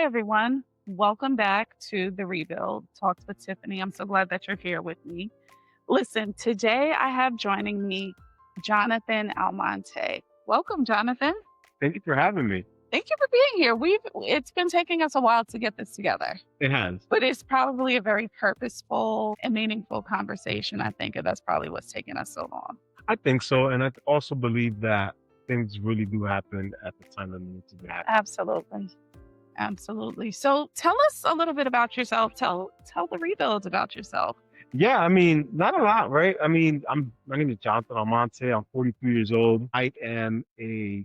everyone. Welcome back to The Rebuild Talks with Tiffany. I'm so glad that you're here with me. Listen, today I have joining me Jonathan Almonte. Welcome, Jonathan. Thank you for having me. Thank you for being here. It's been taking us a while to get this together, It has. but it's probably a very purposeful and meaningful conversation, I think, and that's probably what's taking us so long. I think so. And I also believe that things really do happen at the time that they need to be happening. Absolutely. Absolutely. So tell us a little bit about yourself. Tell the rebuilds about yourself. Yeah, I mean, not a lot, right? I mean, my name is Jonathan Almonte. I'm 43 years old. I am a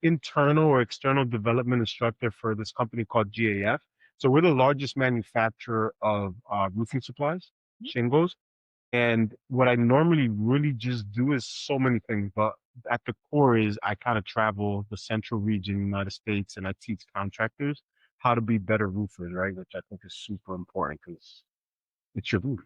internal or external development instructor for this company called GAF. So we're the largest manufacturer of roofing supplies, shingles. And what I normally really just do is so many things, but at the core is I kind of travel the central region, United States, and I teach contractors how to be better roofers, right? Which I think is super important because it's your roof.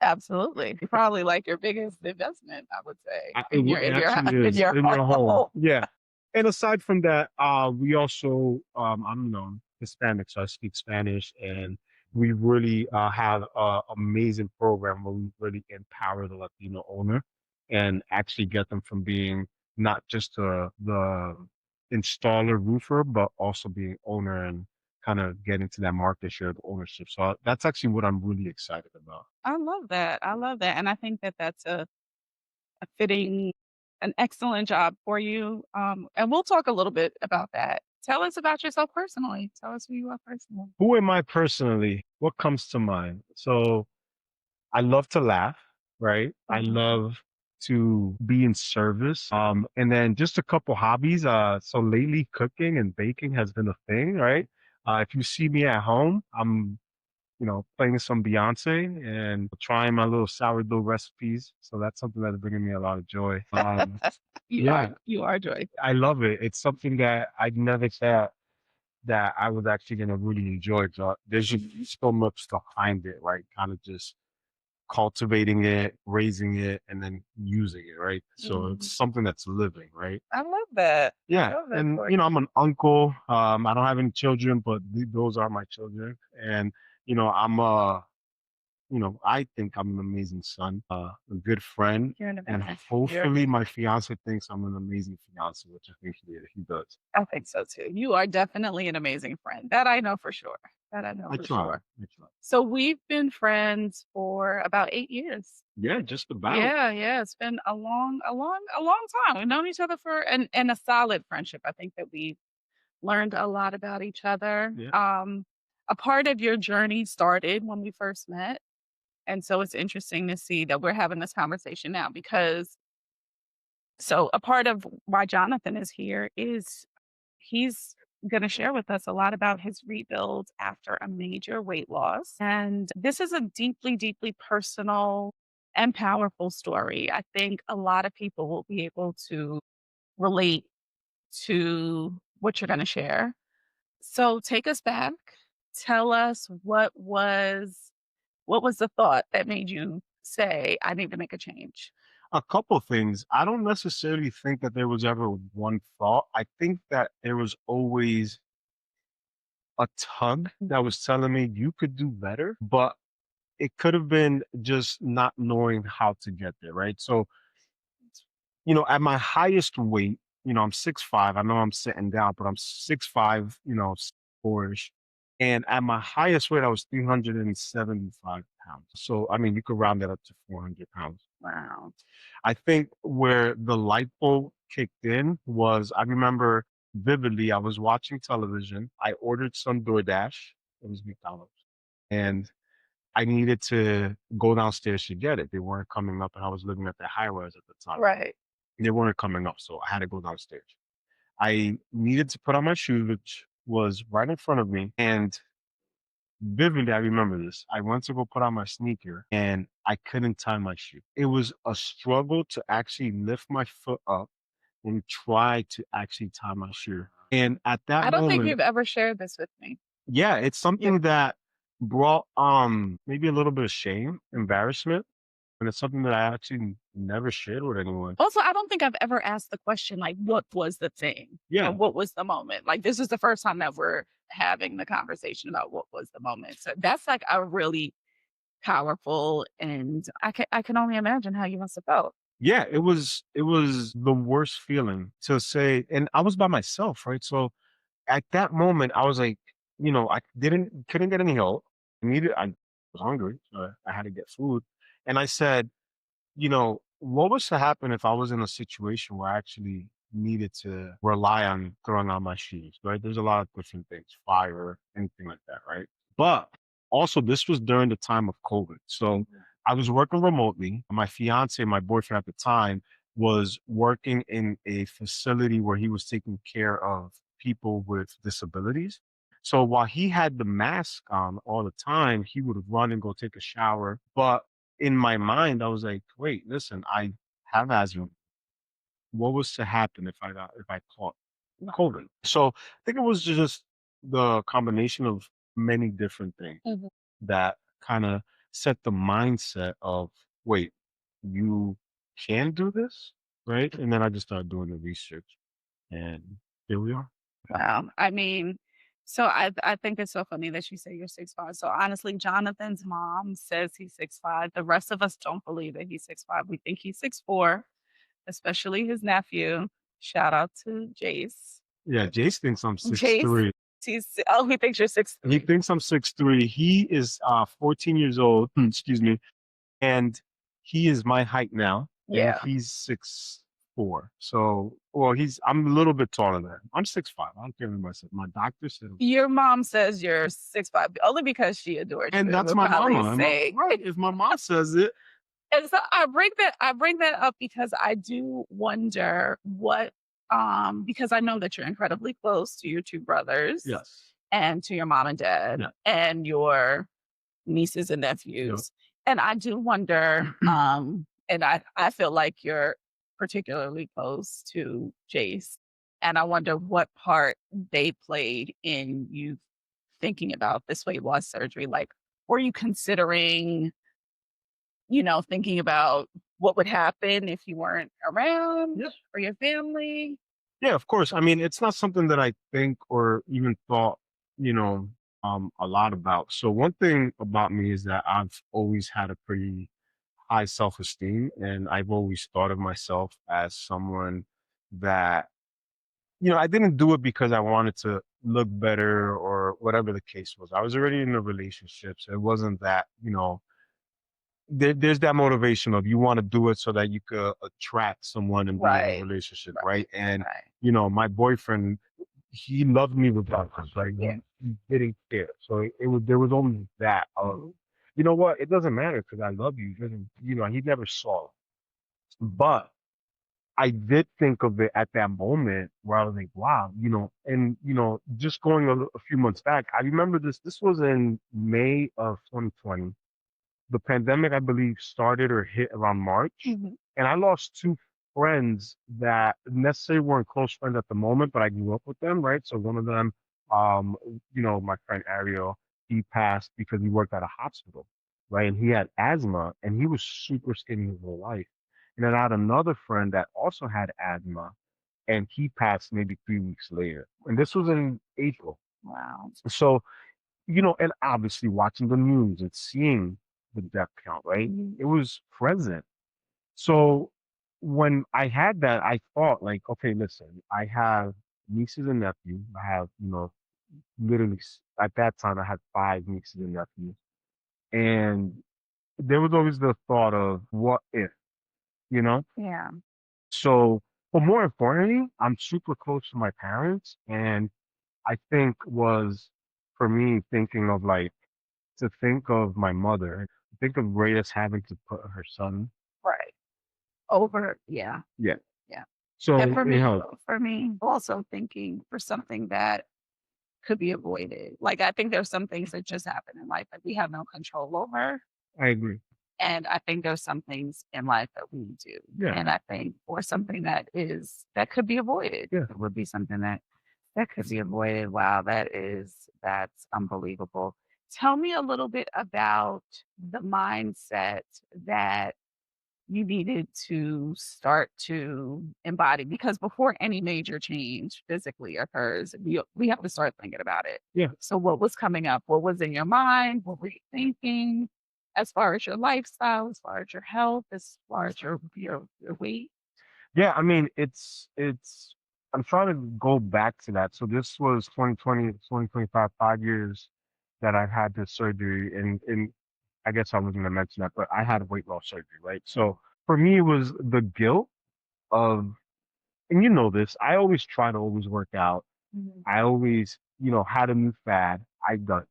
Absolutely. Probably like your biggest investment, I would say, It actually in is your in your home. home. Yeah. And aside from that, we also, I'm, Hispanic, so I speak Spanish, and we really have an amazing program where we really empower the Latino owner and actually get them from being not just the installer roofer, but also being owner and kind of get into that market share of ownership. So that's actually what I'm really excited about. I love that. I love that. And I think that that's a fitting, an excellent job for you. And we'll talk a little bit about that. Tell us about yourself personally. Tell us who you are personally. Who am I personally? What comes to mind? So I love to laugh, right? I Mhm. love to be in service. And then just a couple hobbies. So lately cooking and baking has been a thing, right? If you see me at home, I'm, playing some Beyonce and trying my little sourdough recipes. So that's something that's bringing me a lot of joy. Yeah, You are joy. I love it. It's something that I never thought that I was actually going to really enjoy. But there's just so much behind it, right? Kind of just cultivating it, raising it, and then using it, right? So Mhm. it's something that's living, right? I love that. I Yeah. love that And, for you. I'm an uncle. I don't have any children, but those are my children. And, I'm I think I'm an amazing son, a good friend, You're an and amazing. hopefully my fiance thinks I'm an amazing fiance, which I think he does. I think so too. You are definitely an amazing friend. That I know for sure. That I know I for try. sure. I try. So we've been friends for about 8 years. Yeah, just about. Yeah, yeah. It's been a long time. We've known each other for and a solid friendship. I think that we learned a lot about each other. Yeah. A part of your journey started when we first met. And so it's interesting to see that we're having this conversation now because so a part of why Jonathan is here is he's going to share with us a lot about his rebuild after a major weight loss. And this is a deeply, deeply personal and powerful story. I think a lot of people will be able to relate to what you're going to share. So take us back. Tell us what was the thought that made you say I need to make a change? A couple things. I don't necessarily think that there was ever one thought. I think that there was always a tug that was telling me you could do better, but it could have been just not knowing how to get there, right? So, at my highest weight, I'm 6'5". I know I'm sitting down, but I'm 6'5", 4-ish. And at my highest weight, I was 375 pounds. So, I mean, you could round that up to 400 pounds. Wow. I think where the light bulb kicked in was I remember vividly, I was watching television. I ordered some DoorDash. It was McDonald's. And I needed to go downstairs to get it. They weren't coming up, and I was living at the high rise at the time. Right. They weren't coming up, so I had to go downstairs. I needed to put on my shoes, which was right in front of me. And vividly, I remember this. I went to go put on my sneaker and I couldn't tie my shoe. It was a struggle to actually lift my foot up and try to actually tie my shoe. And at that I don't think moment, you've ever shared this with me. yeah, it's Yeah. something that brought maybe a little bit of shame, embarrassment, and it's something that I actually never shared with anyone. Also, I don't think I've ever asked the question like, what was the thing? Or Yeah. what was the moment? Like this is the first time that having the conversation about what was the moment. So that's like a really powerful, and I can only imagine how you must have felt. Yeah, it was the worst feeling to say, and I was by myself, right? So at that moment, I was like, I couldn't get any help. I was hungry, so I had to get food. And I said, what was to happen if I was in a situation where I actually needed to rely on throwing on my shoes, right? There's a lot of different things, fire, anything like that, right? But also, this was during the time of COVID. So I was working remotely. My fiance, my boyfriend at the time, was working in a facility where he was taking care of people with disabilities. So while he had the mask on all the time, he would run and go take a shower. But in my mind, I was like, wait, listen, I have asthma. What was to happen if I caught COVID? So I think it was just the combination of many different things Mhm. that kind of set the mindset of, wait, you can do this, right? And then I just started doing the research, and here we are. Wow. I mean, so I think it's so funny that you say you're 6'5". So honestly, Jonathan's mom says he's 6'5". The rest of us don't believe that he's 6'5". We think he's 6'4", especially his nephew. Shout out to Jace. Yeah, Jace thinks I'm six Jace, three. he thinks you're six He three. thinks I'm 6'3". He is 14 years old. Excuse me. And he is my height now, and Yeah. he's 6'4". So, well, I'm a little bit taller than him. I'm 6'5". I don't care what myself. My doctor said, Your mom says you're 6'5", only because she adores you and and that's would my probably mama. say. Right. If my mom says it, And so I bring that up because I do wonder what, because I know that you're incredibly close to your 2 brothers yes. and to your mom and dad Yeah. and your nieces and Yeah. nephews. And I do wonder, and I feel like you're particularly close to Jace, and I wonder what part they played in you thinking about this weight loss surgery. Like, were you considering, thinking about what would happen if you weren't around Yeah. or your family? Yeah, of course. I mean, it's not something that I think or even thought, a lot about. So one thing about me is that I've always had a pretty high self-esteem, and I've always thought of myself as someone that, I didn't do it because I wanted to look better or whatever the case was. I was already in a relationship, so it wasn't that, there's that motivation of you want to do it so that you could attract someone and be in a Right, relationship, right, right? And right. my boyfriend, he loved me regardless, like Yeah. he didn't care. So there was only that of, you know what, it doesn't matter because I love you. It doesn't, he never saw it. But I did think of it at that moment where I was like, wow, and just going a few months back, I remember this. This was in May of 2020. The pandemic, I believe, started or hit around March, Mhm. and I lost two friends that necessarily weren't close friends at the moment, but I grew up with them, right? So one of them, um, my friend Ariel, he passed because he worked at a hospital, right? And he had asthma, and he was super skinny his whole life. And then I had another friend that also had asthma, and he passed maybe 3 weeks later. And this was in April. Wow. So and obviously watching the news and seeing the death count, right? Mhm. It was present. So when I had that, I thought like, okay, listen, I have nieces and nephews. I have, literally at that time I had 5 nieces and nephews. And there was always the thought of what if, you know? Yeah. So, but more importantly, I'm super close to my parents. And I think was for me thinking of like, to think of my mother, think of Reyes having to put her son. Right. Over, yeah, Yeah. yeah. And So, for me also thinking for something that could be avoided. Like, I think there's some things that just happen in life that we have no control over. I agree. And I think there's some things in life that we do. Yeah. And I think or something that could be avoided. Yeah. It would be something that could be avoided. Wow, that's unbelievable. Tell me a little bit about the mindset that you needed to start to embody? Because before any major change physically occurs, we have to start thinking about it. Yeah. So what was coming up? What was in your mind? What were you thinking as far as your lifestyle, as far as your health, as far as your weight? Yeah, I mean, it's I'm trying to go back to that. So this was 2020, 2025, 5 years that I've had this surgery, and I guess I wasn't gonna mention that, but I had weight loss surgery, right? So for me, it was the guilt of, and you know this, I always try to always work out. Mhm. I always, had a new fad. I've done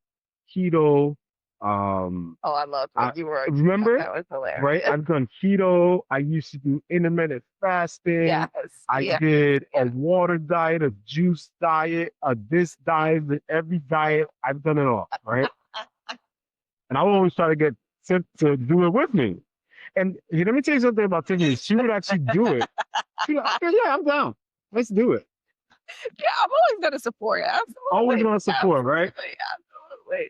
keto. Oh, I loved I when you were remember, that was right? hilarious. I've done keto. I used to do intermittent fasting. Yes, I yes, did a yes. water diet, a juice diet, a this diet, every diet. I've done it all, right? And I would always try to get Tiff to do it with me. And let me tell you something about Tiffany. She would actually do it. She'd be like, okay, yeah, I'm down. Let's do it. Yeah, I'm always gonna support. Always Absolutely, want to support, right? absolutely, absolutely.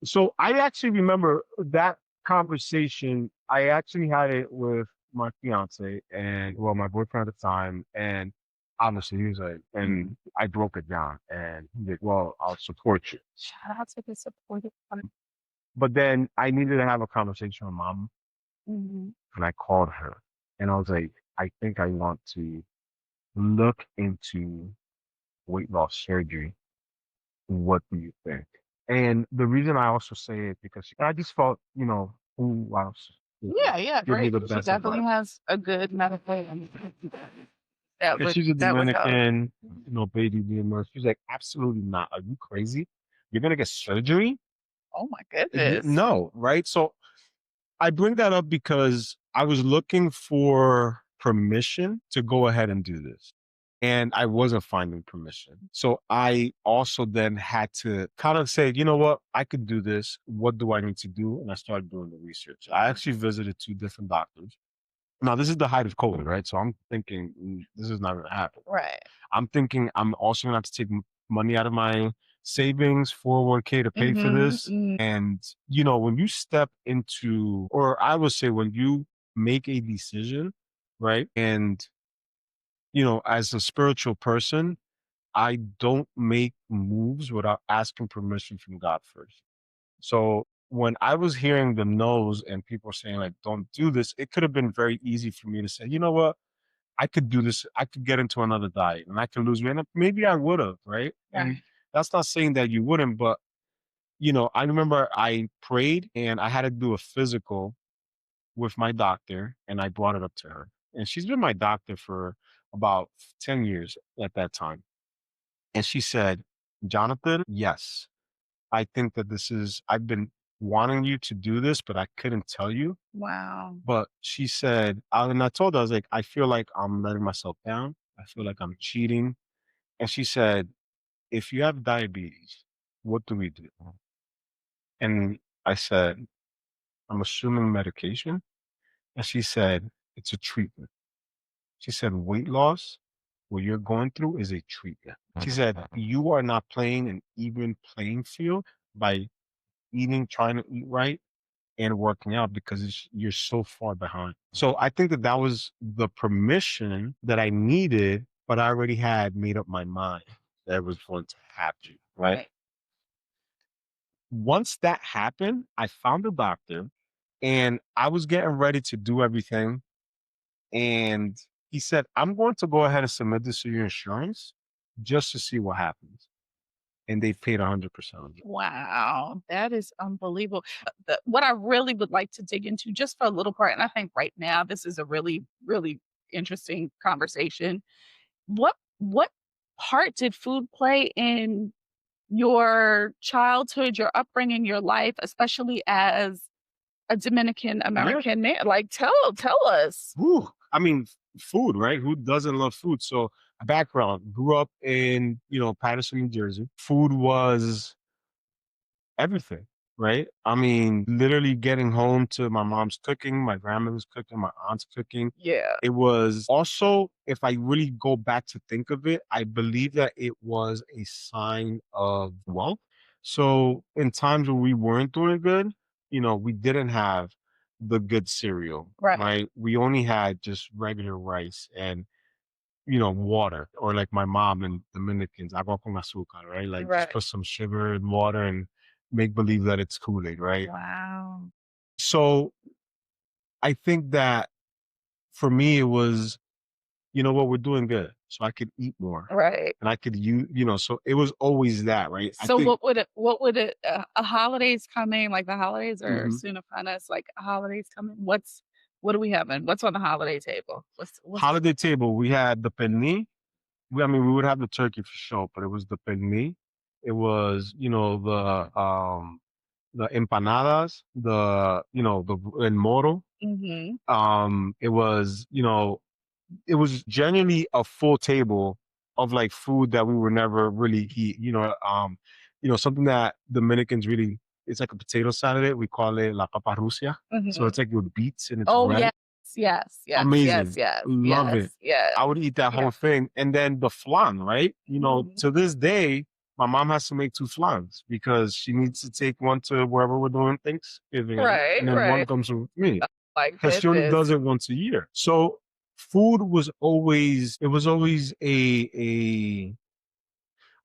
So I actually remember that conversation. I actually had it with my fiance and, well, my boyfriend at the time. And honestly, he was like, and I broke it down and he's like, well, I'll support you. Shout out to the supportive partner. But then I needed to have a conversation with mom, Mhm. and I called her and I was like, I think I want to look into weight loss surgery. What do you think? And the reason I also say it because I just felt, who else would Yeah, yeah, give me great. the She best definitely advice? has a good medical and And she's a that would help. Dominican, baby boomer. She's like, absolutely not. Are you crazy? You're gonna get surgery? Oh my goodness. No, right? So I bring that up because I was looking for permission to go ahead and do this. And I wasn't finding permission. So I also then had to kind of say, you know what, I could do this. What do I need to do? And I started doing the research. I actually visited two different doctors. Now, this is the height of COVID, right? So I'm thinking, this is not going to happen. Right. I'm thinking I'm also going to have to take money out of my savings, 401k to pay for Mhm, this. mm. And, when you step into, or I would say when you make a decision, right? And, as a spiritual person, I don't make moves without asking permission from God first. So when I was hearing the no's and people saying like, don't do this, it could have been very easy for me to say, you know what? I could do this. I could get into another diet and I could lose weight. And maybe I would have, right? And Right. that's not saying that you wouldn't, but I remember I prayed and I had to do a physical with my doctor and I brought it up to her. And she's been my doctor for about 10 years at that time. And she said, Jonathan, yes, I think that I've been wanting you to do this, but I couldn't tell you. Wow. But she said, and I told her, I was like, I feel like I'm letting myself down. I feel like I'm cheating. And she said, if you have diabetes, what do we do? And I said, I'm assuming medication. And she said, it's a treatment. She said, weight loss, what you're going through is a treatment. She said, you are not playing an even playing field by trying to eat right and working out because you're so far behind. So I think that was the permission that I needed, but I already had made up my mind that it was going to happen. Right. Right. Once that happened, I found a doctor and I was getting ready to do everything. And he said, I'm going to go ahead and submit this to your insurance just to see what happens. And they paid 100% of it. Wow, that is unbelievable. What I really would like to dig into just for a little part, and I think right now this is a really, really interesting conversation. What part did food play in your childhood, your upbringing, your life, especially as a Dominican Yeah. American man? Like, tell us. Whew. I mean, food, right? Who doesn't love food? So, background, grew up in, Patterson, New Jersey. Food was everything, right? I mean, literally getting home to my mom's cooking, my grandmother's cooking, my aunt's cooking. Yeah. It was also, if I really go back to think of it, I believe that it was a sign of wealth. So, in times when we weren't doing good, we didn't have the good cereal, Right. right? We only had just regular rice and water, or like my mom in Dominicans, agua con azúcar, right? Like just Right. put some sugar and water and make believe that it's Kool-Aid, right? Wow. So I think that for me, it was, you know what, we're doing good. So I could eat more Right. and I could so it was always that, right? I So think, a holidays coming, like the holidays are mhm. soon upon us, like a holidays coming. What are we having? What's on the holiday table? What's Holiday table, we had the pernil. We would have the turkey for sure, but it was the pernil. It was, the empanadas, the el moro. Mhm. It was, it was genuinely a full table of like food that we would never really eat. Something that Dominicans really, it's like a potato salad. We call it la paparrusia. So Mhm. it's like with beets and it's Oh, red. yes. Yes, yes, yes, Amazing. yes, Love it. yes, yes. I would eat that Yeah. whole thing. And then the flan, right? Mhm. To this day, my mom has to make two flans because she needs to take one to wherever we're doing Thanksgiving at, Right, and then one right. comes with me My because she only goodness. does it once a year. So food was always, it was always a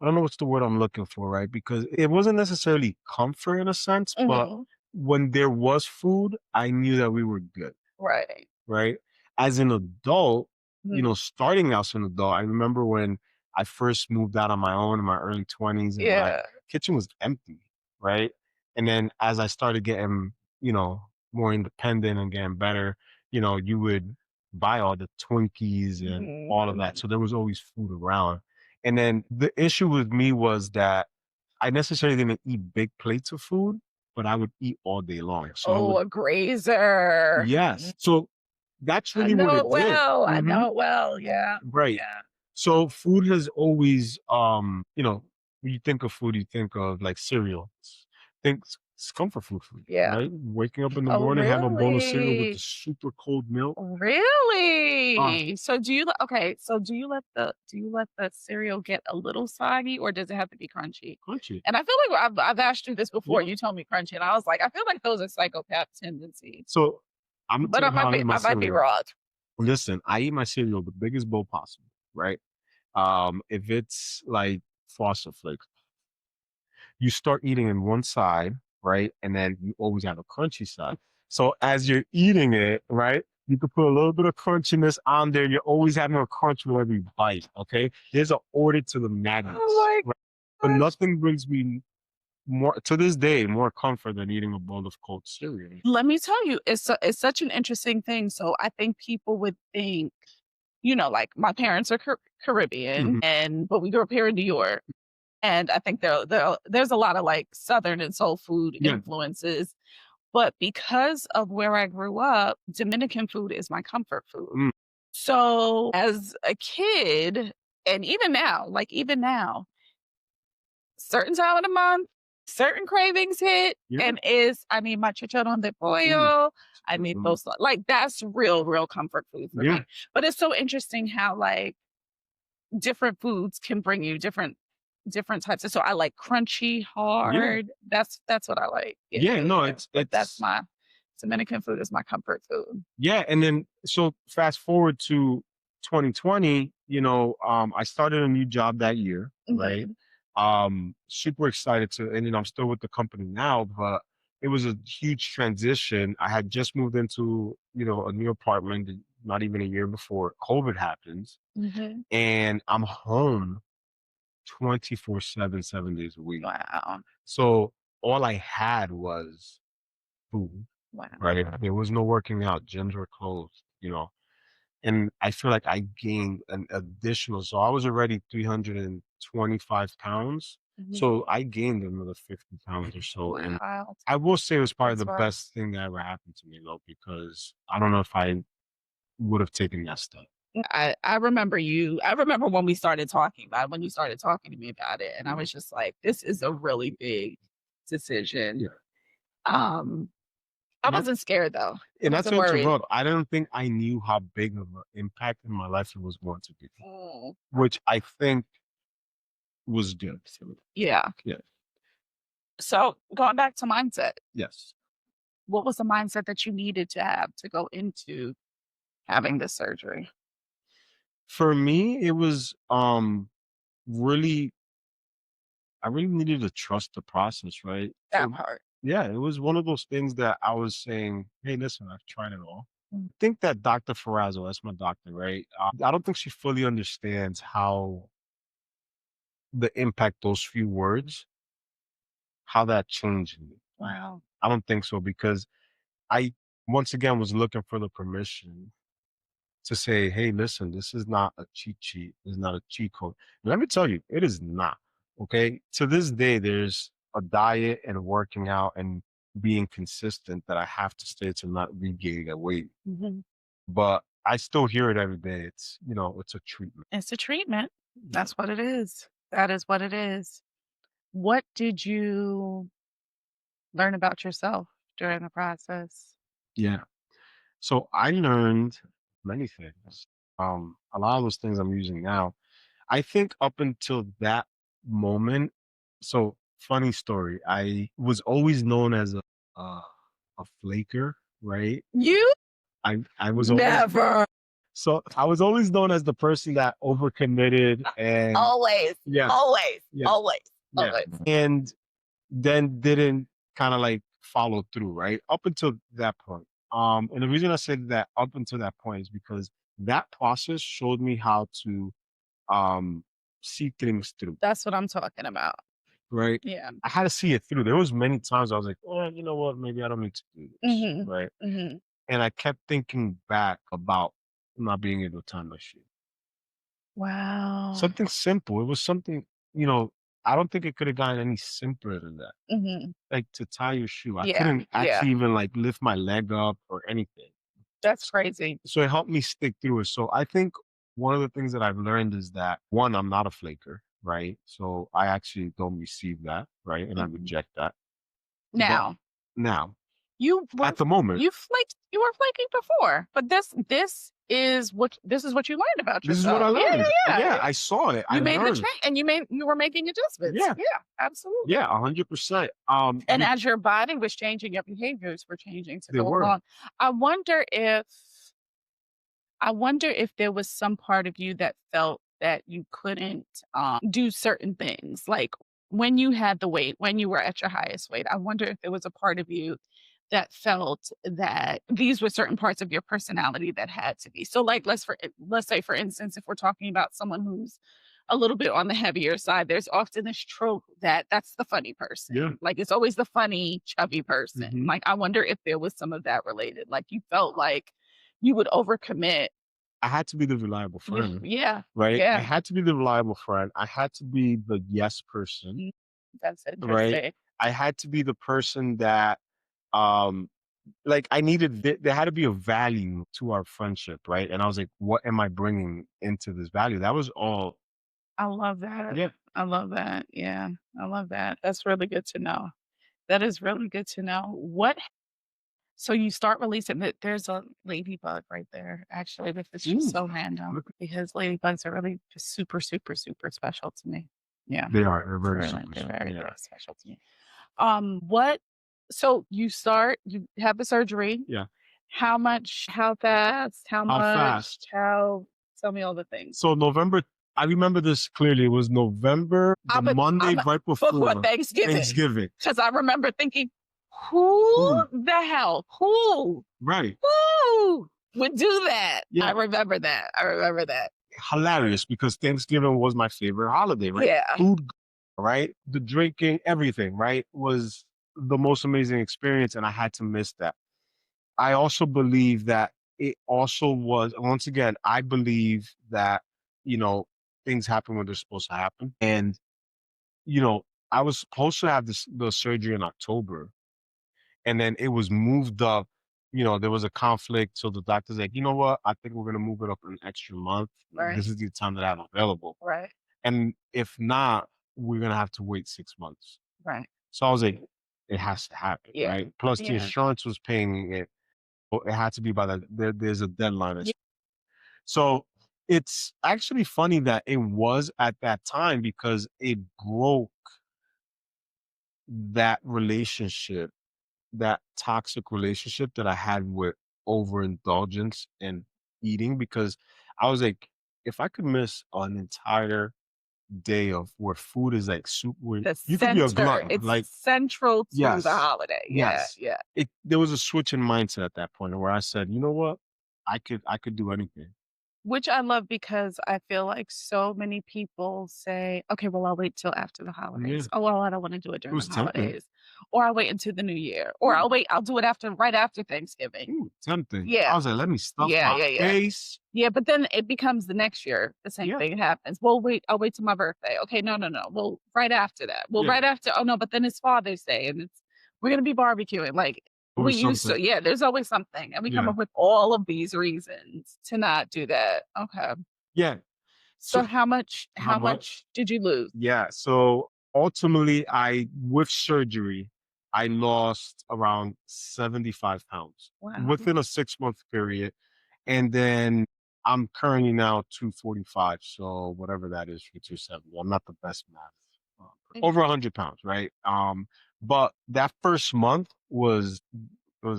I don't know what's the word I'm looking for, right? Because it wasn't necessarily comfort in a sense, but Mhm. when there was food, I knew that we were good, Right. right? As an adult, Mhm. starting out as an adult, I remember when I first moved out on my own in my early 20s and my Yeah. kitchen was empty, right? And then as I started getting, you know, more independent and getting better, you would buy all the Twinkies and Mhm, all of that. mhm. So there was always food around. And then the issue with me was that I necessarily didn't eat big plates of food, but I would eat all day long. So I Oh, would, a grazer. yes. So that's I really what know it it did. well, I Hmm. know it well, yeah, Right. yeah, So food has always, when you think of food, you think of like cereal. It's comfort food for you, yeah. right? Waking up in the Oh, morning, have a bowl of cereal with the really? super cold milk. Ah, Really? So do you let the cereal get a little soggy, or does it have to be crunchy? crunchy. And I feel like I've asked you this before, Yeah. you told me crunchy, and I was like, I feel like those are psychopath tendencies, So I'm gonna but tell you how I eat my I might be cereal. wrong. Listen, I eat my cereal the biggest bowl possible, right? If it's like Frosted Flakes, you start eating in one side, right? And then you always have a crunchy side. So as you're eating it, right, you can put a little bit of crunchiness on there. You're always having a crunch with every bite. Okay. There's an order to the Oh madness. my Right? But gosh. nothing brings me more to this day, more comfort than eating a bowl of cold cereal. Let me tell you, it's such an interesting thing. So I think people would think, like my parents are Caribbean, Hmm. but we grew up here in New York, and I think there's a lot of like Southern and soul food Yeah. influences. But because of where I grew up, Dominican food is my comfort food. Mm, So as a kid, and even now, certain time of the month, certain cravings hit, yeah. and I need my chicharrón de Mm, pollo. I need mhm. those, like, that's real comfort food for Yeah. me. But it's so interesting how, like, different foods can bring you different types of, so I like crunchy, Yeah. hard. That's what I like. Yeah, Yeah. yeah, No, yeah. But that's it's my Dominican food is my comfort food. Yeah, and then so fast forward to 2020, I started a new job that year, right? Mhm, Super excited and I'm still with the company now, but it was a huge transition. I had just moved into, a new apartment not even a year before COVID happens, mhm. and I'm home 24/7, 7 days a week. Wow, So all I had was food, wow. right? There was no working out, gyms were closed, and I feel like I gained an additional. So I was already 325 pounds. Mhm. So I gained another 50 pounds or so. And Wow, I will say it was probably that's the wild. best thing that ever happened to me, though, because I don't know if I would have taken that step. I remember when we started talking about it, when you started talking to me about it, and I was just like, "This is a really big decision." Yeah. Um, I Not, wasn't scared though. I and not wasn't to worried. interrupt, I don't think I knew how big of an impact in my life it was going to be, Mm, which I think was good. yeah. Yeah. So, going back to mindset, Yes. What was the mindset that you needed to have to go into having this surgery? For me, it was really I really needed to trust the process, right? That So part. yeah, it was one of those things that I was saying, hey, listen, I've tried it all. Mm. I think that Dr. Ferrazzo, that's my doctor, right? I don't think she fully understands how the impact those few words, how that changed me. Wow. I don't think so because I once again was looking for the permission to say, hey, listen, this is not a cheat sheet. It's not a cheat code. And let me tell you, it is not. Okay. To this day, there's a diet and working out and being consistent that I have to stay to not regain that weight. Mhm. But I still hear it every day. It's, it's a treatment. It's a treatment. Yeah. That's what it is. That is what it is. What did you learn about yourself during the process? Yeah. So I learned many things. A lot of those things I'm using now. I think up until that moment, so funny story. I was always known as uh, a flaker, right? You I was always never. so I was always known as the person that overcommitted and Always, yeah, always, yeah, always, yeah, always. and then didn't kind of like follow through, right? Up until that point. And the reason I said that up until that point is because that process showed me how to um see things through, That's what I'm talking about. right? Yeah. I had to see it through. There was many times I was like, oh, you know what? Maybe I don't need to do this, Mhm. right? Mhm. And I kept thinking back about not being able to tie my shoe. Wow. Something simple. It was something, you know, I don't think it could have gotten any simpler than that. Mhm. Like to tie your shoe. I Yeah, couldn't yeah. actually even like lift my leg up or anything. That's crazy. So it helped me stick through it. So I think one of the things that I've learned is that one, I'm not a flaker, right? So I actually don't receive that, right? And I Mhm. reject that. But Now, now, you were at the moment, you were flaking before, but this is what you learned about this is what I yourself. Yeah, learned. yeah, yeah. Yeah, I saw it. I You made the learned. change and you were making adjustments. Yeah, Yeah, absolutely. yeah, 100%. And as your body was changing, your behaviors were changing to They go were. along. I wonder if I wonder if there was some part of you that felt that you couldn't do certain things. Like when you had the weight, when you were at your highest weight, I wonder if there was a part of you that felt that these were certain parts of your personality that had to be. So like let's say for instance, if we're talking about someone who's a little bit on the heavier side, there's often this trope that that's the funny Yeah. person. Like it's always the funny, chubby person. Mhm. Like I wonder if there was some of that related. Like you felt like you would overcommit. I had to be the reliable Yeah, friend, yeah, right? I yeah. had to be the reliable friend. I had to be the yes person, Mm, that's right? interesting. I had to be the person that, um, like I needed, there had to be a value to our friendship, right? And I was like, what am I bringing into this value? That was all. I love that. Yeah. I love that. Yeah, I love that. That's really good to know. That is really good to know. So you start releasing that there's a ladybug right there. Actually, this is just Ooh, so random look, because ladybugs are really just super, super, super special to me. Yeah, they are. They're it's very really, super. they're very, They very are. special to me. What? So you have the surgery. Yeah. How much? How fast? How How much? fast? How? Tell me all the things. So November, I remember this clearly. It was November, the Monday I'm right before before Thanksgiving Thanksgiving. because I remember thinking, who Ooh, the hell? right. Who would do that? I Yeah. remember that. I remember that. Hilarious because Thanksgiving was my favorite holiday, right? Yeah. Food, right? The drinking, everything, right? Was the most amazing experience. And I had to miss that. I also believe that it also was, once again, I believe that, you know, things happen when they're supposed to happen. And, you know, I was supposed to have the surgery in October and then it was moved up. There was a conflict. So the doctor's like, you know what? I think we're going to move it up an extra month. Right. This is the time that I have available. Right. And if not, we're going to have to wait 6 months. Right. So I was like, it has to happen, Yeah. right? Plus the Yeah. insurance was paying it. So it had to be by there's a deadline. Yeah. So it's actually funny that it was at that time because it broke that relationship that toxic relationship that I had with overindulgence and eating because I was like, if I could miss an entire day of where food is like soup, where The you could be a center, glutton, it's like central to the yes, holiday. Yeah, yes. yeah. There was a switch in mindset at that point where I said, you know what, I could do anything. Which I love because I feel like so many people say, "Okay, well, I'll wait till after the Yeah, holidays. Oh, well, I don't wanna do it it during the was tempting. holidays." Or I'll wait until the New Year, or Yeah, I'll do it after right after Thanksgiving. tempting. Yeah. I was like, let me stuff Yeah, my yeah, yeah. face. Yeah, but then it becomes the next year, the same Yeah, thing happens. "Well, wait, I'll wait till my birthday." "Okay, no, no, no." "Well, right after that." "Well, yeah. right after." "Oh, no, but then it's Father's Day, and we're gonna be barbecuing." Like, we Always used something. to yeah, there's always something, and we come Yeah, up with all of these reasons to not do that. Okay. yeah. So So how how much? much did you lose? Yeah. So ultimately, I with surgery, I lost around 75 pounds Wow. within a 6 month period. And then I'm currently now 245. So whatever that is for 270. I'm not the best math. Yeah. Over 100 pounds, right? But that first month was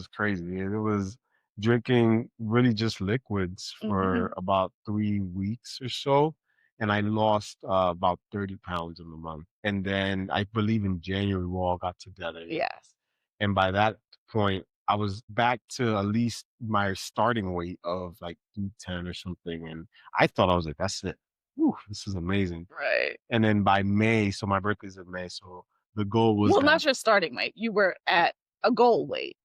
crazy. It was drinking really just liquids for Mhm. about 3 weeks or so. And I lost about 30 pounds in a month. And then I believe in January we all got together. Yes. And by that point, I was back to at least my starting weight of like 210 or something. And I thought I was like, that's it. Whew, this is amazing. Right. And then by May, so my birthday's in May. So the goal was Well, that, not your starting weight. You were at a goal weight.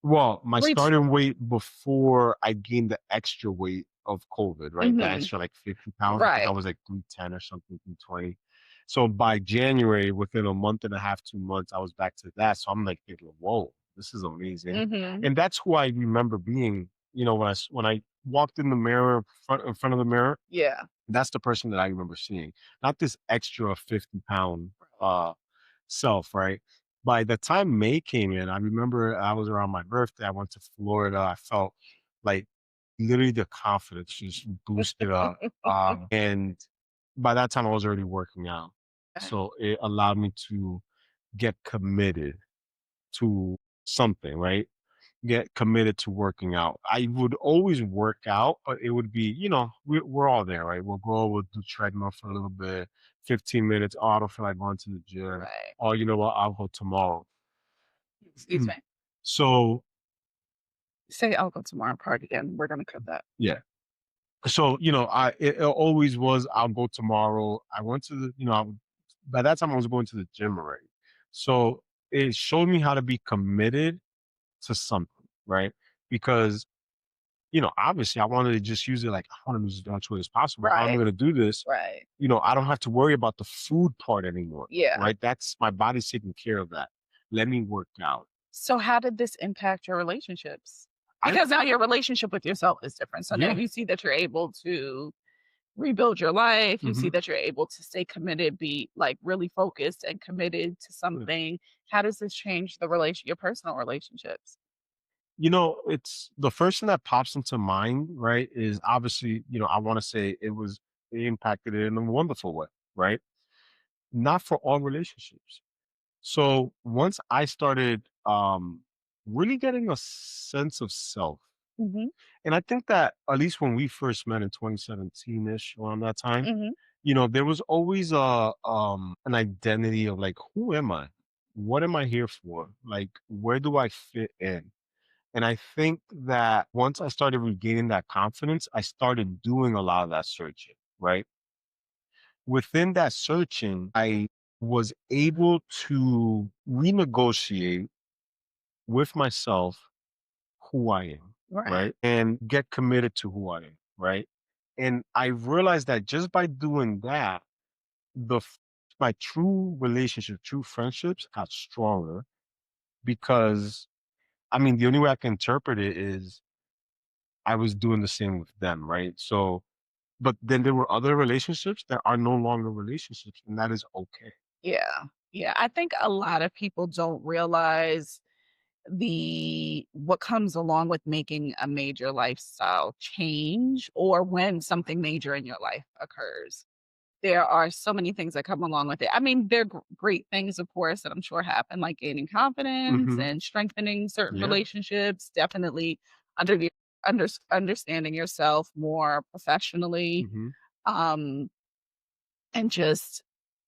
well, my Reach starting weight before I gained the extra weight of COVID, right? The Mhm. extra like 50 pounds. I think I Right. was like 310 or something, 320. So by January, within a month and a half, 2 months, I was back to that. So I'm like thinking, whoa, this is amazing. Mhm. And that's who I remember being, when I walked in the mirror, in front of the mirror, Yeah. that's the person that I remember seeing, not this extra 50-pound uh self, right? By the time May came in, I remember I was around my birthday. I went to Florida. I felt like literally the confidence just boosted up. And by that time, I was already working out. Okay. So it allowed me to get committed to something, right? Get committed to working out. I would always work out, but it would be, we're all there, right? We'll do treadmill for a little bit, 15 minutes. Oh, I don't feel like going to the gym. Right. Oh, you know what? I'll go tomorrow. Excuse me. So, Say, "I'll go tomorrow," part again. We're gonna cut that. yeah. So, it always was, I'll go tomorrow. I went to by that time I was going to the gym already. So it showed me how to be committed to something, right? Because obviously I wanted to just use it like I want to lose as much weight as possible. How am I Right. going to do this? Right. I don't have to worry about the food part anymore, Yeah. right? That's my body's taking care of that. Let me work out. So how did this impact your relationships? I Because now your relationship with yourself is different. So now Yeah. you see that you're able to rebuild your life. You see hmm that you're able to stay committed, be like really focused and committed to something. How does this change your personal relationships? It's the first thing that pops into mind, right? Is obviously, I want to say it impacted it in a wonderful way, right? Not for all relationships. So once I started really getting a sense of self. Mhm. And I think that at least when we first met in 2017-ish, around that time, Mhm. there was always an identity of like, who am I? What am I here for? Like, where do I fit in? And I think that once I started regaining that confidence, I started doing a lot of that searching, right? Within that searching, I was able to renegotiate with myself who I am, Right. right? And get committed to who I am, right? And I realized that just by doing that, the f- my true relationship, true friendships got stronger because I mean the only way I can interpret it is I was doing the same with them, right? So, but then there were other relationships that are no longer relationships, and that is okay. Yeah. Yeah. I think a lot of people don't realize the what comes along with making a major lifestyle change or when something major in your life occurs. there are so many things that come along with it. I mean, there are great things, of course, that I'm sure happen, like gaining confidence Hmm. and strengthening certain Yeah. relationships, definitely under the understanding yourself more professionally, Hmm. um, and just,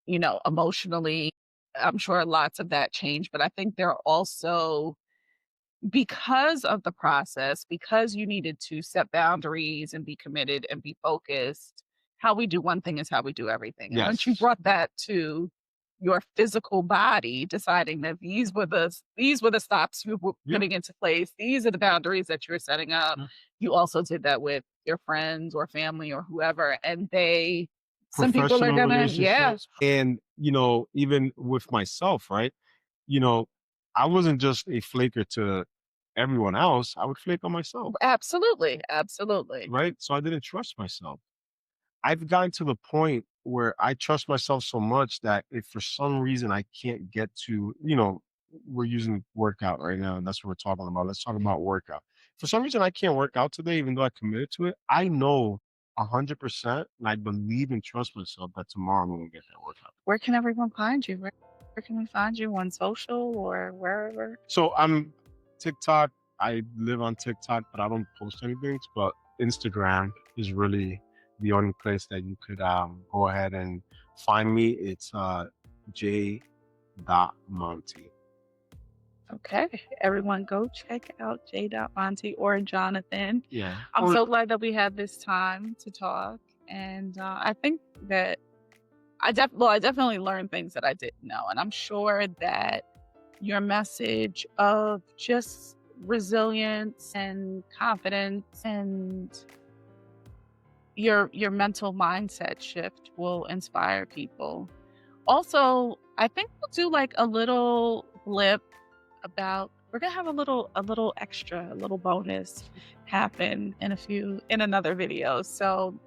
emotionally. I'm sure lots of that changed, but I think there are also, because of the process, because you needed to set boundaries and be committed and be focused, how we do one thing is how we do everything. And once you Yes. brought that to your physical body, deciding that these were the stops you were Yeah. putting into place, these are the boundaries that you're setting up. Yeah. You also did that with your friends or family or whoever, and some people are Professional gonna, yeah, relationships, and even with myself, right? you know I wasn't just a flaker to everyone else. I would flake on myself, absolutely, absolutely. right? So I didn't trust myself. I've gotten to the point where I trust myself so much that if for some reason I can't get to, we're using workout right now, and that's what we're talking about. Let's talk about workout. For some reason I can't work out today, even though I committed to it. I know 100%, and I believe and trust myself that tomorrow I'm gonna get that workout. Where can everyone find you? Where can we find you, on social or wherever? So I'm TikTok. I live on TikTok, but I don't post anything. But Instagram is really the only place that you could go ahead and find me. It's J. Monty. Okay, everyone go check out J. Monty or Jonathan. Yeah. I'm Or so glad that we had this time to talk, and, I think that I definitely learned things that I didn't know, and I'm sure that your message of just resilience and confidence and your mental mindset shift will inspire people. Also, I think we'll do like a little blip about, we're gonna have a little extra, a little bonus happen in another video. So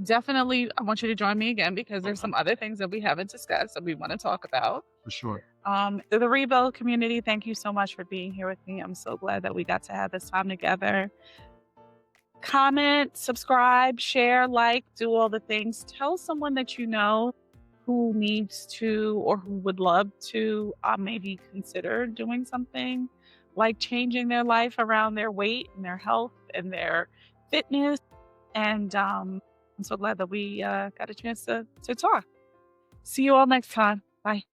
definitely I want you to join me again because there's okay, some other things that we haven't discussed that we want to talk about. for sure. To the Rebuild community, thank you so much for being here with me. I'm so glad that we got to have this time together. Comment, subscribe, share, like, do all the things. Tell someone that you know who needs to or who would love to maybe consider doing something like changing their life around their weight and their health and their fitness. And I'm so glad that we got a chance to talk. See you all next time. Bye.